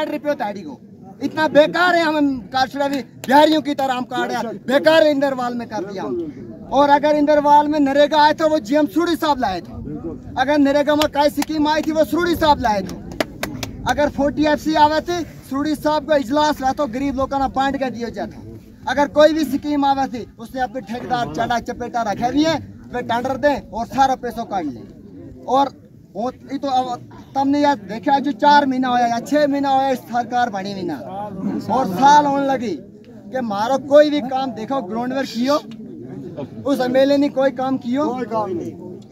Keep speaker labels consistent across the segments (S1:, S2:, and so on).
S1: रुपये ताड़ी को इतना बेकार है। हम बिहारियों की तरह हम काट रहे बेकार इंदरवाल में कर दिया हम। और अगर इंदरवाल में नरेगा आए तो वो जीएम सुरड़ी साहब लाए थे। अगर नरेगा में कई स्कीम आई थी वो सुरड़ी साहब लाए थे। अगर 40FC आवे थे सुरड़ी साहब को इजलास रहा तो गरीब लोगों ने बांट के दिया जाता। अगर कोई भी स्कीम आवे थी उसने अपने ठेकेदार चढ़ा चपेटा रखे हुए हैं, वे टेंडर दें और सारा पैसों काट लें। और तो तुमने यार देखा जो 4 महीना होया या 6 महीना होया इस सरकार बनी हुई ना और साल होने लगी कि मारो कोई भी काम देखो ग्राउंड में कियो उस एमएलए ने कोई काम कियो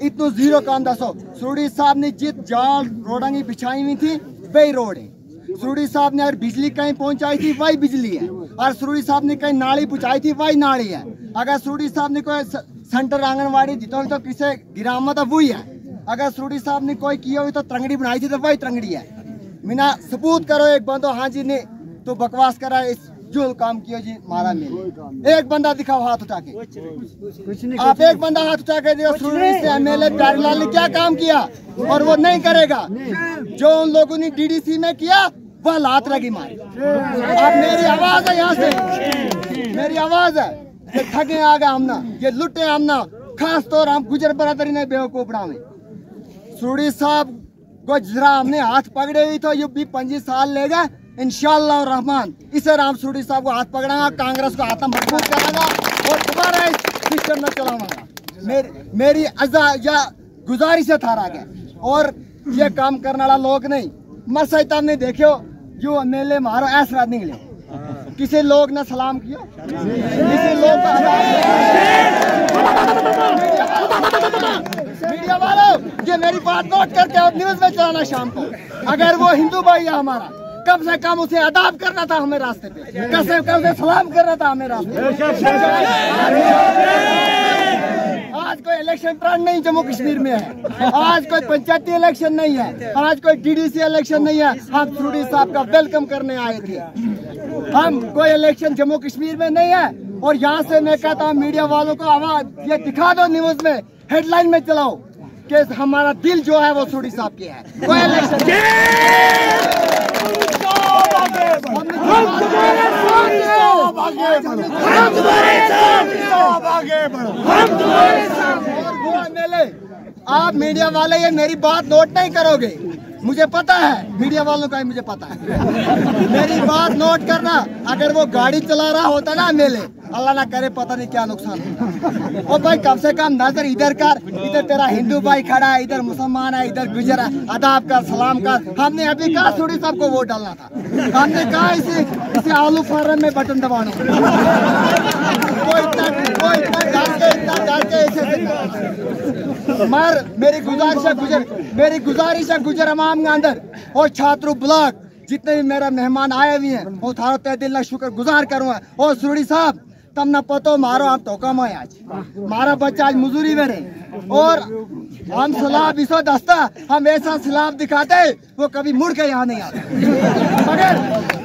S1: इतना जीरो काम दसो। सुरड़ी साहब ने जित जाल रोडांगी बिछाई हुई थी वही रोड है। सुरड़ी साहब ने अगर बिजली कहीं पहुंचाई थी वही बिजली है। और सुरड़ी साहब ने कहीं नाली पहुंचाई थी वही नाली है। अगर सुरड़ी साहब ने कोई सेंटर आंगनवाड़ी दी तो किसे गिरामा तो वही है। अगर सुरड़ी साहब ने कोई किया हुई तो तरंगड़ी बनाई थी तो वही तरंगड़ी है। मीना सबूत करो एक बंदो हाँ जी ने तो बकवास करा इस जो काम किया जी मारा में एक बंदा दिखाओ हाथ उठा के। आप एक बंदा हाथ उठा के दियो सुरड़ी से एमएलए प्यारीलाल ने क्या काम किया और वो नहीं करेगा। जो उन लोगों ने डीडीसी में किया वह लात लगी मारी। अब मेरी आवाज है यहाँ से, मेरी आवाज है ये ठगे आ गए हमना ये लुटे हमना खास तौर हम गुजर बरादरी ने बेवकूफ बनावे। सुरड़ी साहब को जरा हमने हाथ पकड़े हुई तो ये भी 25 साल लेगा इंशाअल्लाह रहमान। इसे राम सुरड़ी साहब को हाथ पकड़ागा कांग्रेस को हाथ मजबूत करागा और दोबारा इस सिस्टम में चलाऊंगा। मेरी या गुजारिश है थारा के और ये काम करने वाला लोग नहीं मत सही ने देखो जो एमएलए मारो ऐसा निकले किसी लोग ने सलाम किया किसी लोग मीडिया वालों ये मेरी बात नोट करके आप न्यूज में चलाना शाम को। अगर वो हिंदू भाई है हमारा कम से कम उसे अदाब करना था हमें रास्ते पे कम से सलाम करना था हमें रास्ते आज कोई इलेक्शन ट्रेंड नहीं जम्मू कश्मीर में है। आज कोई पंचायती इलेक्शन नहीं है। आज कोई डीडीसी इलेक्शन नहीं है। हम सुरड़ी साहब का वेलकम करने आए थे। हम कोई इलेक्शन जम्मू कश्मीर में नहीं है। और यहाँ से मैं कहता हूँ मीडिया वालों को आवाज ये दिखा दो न्यूज में हेडलाइन में चलाओ कि हमारा दिल जो है वो सुरड़ी साहब के है। कोई इलेक्शन आप मीडिया वाले ये मेरी बात नोट नहीं करोगे मुझे पता है। मीडिया वालों का ही मुझे पता है। मेरी बात नोट करना अगर वो गाड़ी चला रहा होता ना एमएलए अल्लाह ना करे पता नहीं क्या नुकसान हो। भाई कम से कम नजर इधर कर इधर तेरा हिंदू भाई खड़ा है इधर मुसलमान है इधर गुजर है अदाब कर सलाम कर। हमने अभी कहा सुरड़ी साहब को वोट डालना था। हमने कहा इसे आलू फार्म में बटन दबाना मर मेरी गुजारिश है गुजर अमाम के अंदर और छात्रों ब्लॉक जितने भी मेरा मेहमान आए हुए हैं वो थारो तहे दिल शुक्र गुजार करूँगा। और सुरड़ी साहब तम न पतो मारो आप तो कम है आज मारा बच्चा आज मजूरी में रहे और हम सलाब इसो दस्ता हम ऐसा सलाब दिखाते वो कभी मुड़ के यहाँ नहीं आते मगर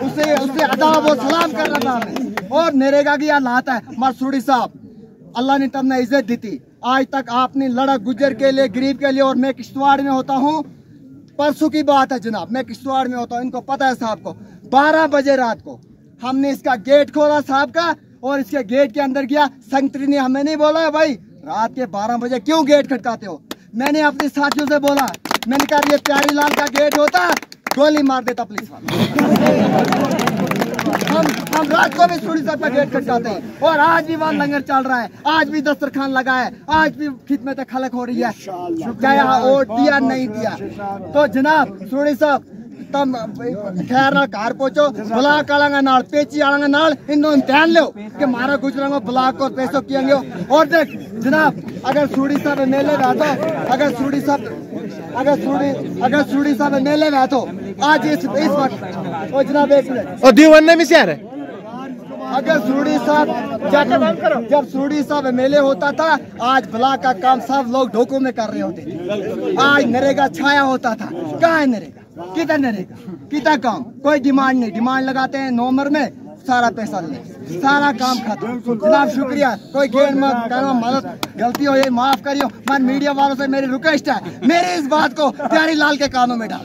S1: उसे अदाब और सलाम करना था हमें। और नरेगा की हालात है मर सुरड़ी साहब अल्लाह ने तुमने इज्जत दी थी आज तक आपने लड़ा गुजर के लिए गरीब के लिए। और मैं किश्तवाड़ में होता हूँ परसों की बात है जनाब मैं किश्तवाड़ में होता हूँ इनको पता है साहब को 12 बजे रात को हमने इसका गेट खोला साहब का और इसके गेट के अंदर गया। संतरी ने हमें नहीं बोला भाई रात के 12 बजे क्यों गेट खटकाते हो। मैंने अपने साथियों से बोला मैंने कहा ये प्यारीलाल का गेट होता गोली मार देता पुलिस वाला। हम रात को भी सुरड़ी साहब का गेट खटकाते हैं और आज भी वहाँ लंगर चल रहा है आज भी दस्तरखान लगा है आज भी खिदमत खलक हो रही है चाहे वोट दिया नहीं दिया। तो जनाब सुरड़ी साहब तम खैर ना घर पहुंचो ब्लाक आलांगा नाल पेची आलांगा नाल इन्हों ध्यान लो कि मारा गुजरांगो ब्लाक और पैसों किएंगे। और देख जनाब अगर सुरड़ी साहब मेले बैठो अगर सुरड़ी साहब मेले बैठो आज इस वक्त और जनाब एक मिनट और दीवान में से आ रहे अगर सुरड़ी साहब जब सुरड़ी साहब मेले होता था आज ब्लॉक का काम सब लोग ढोकों में कर रहे होते। आज नरेगा छाया होता था कहाँ है नरेगा किधर नरेगा कितना काम कोई डिमांड नहीं डिमांड लगाते हैं नवंबर में सारा पैसा ले सारा काम खत्म। जनाब शुक्रिया कोई गेट मत करो मदद गलती हो ये माफ करियो। मन मीडिया वालों से मेरी रिक्वेस्ट है मेरी इस बात को प्यारीलाल के कानों में डाल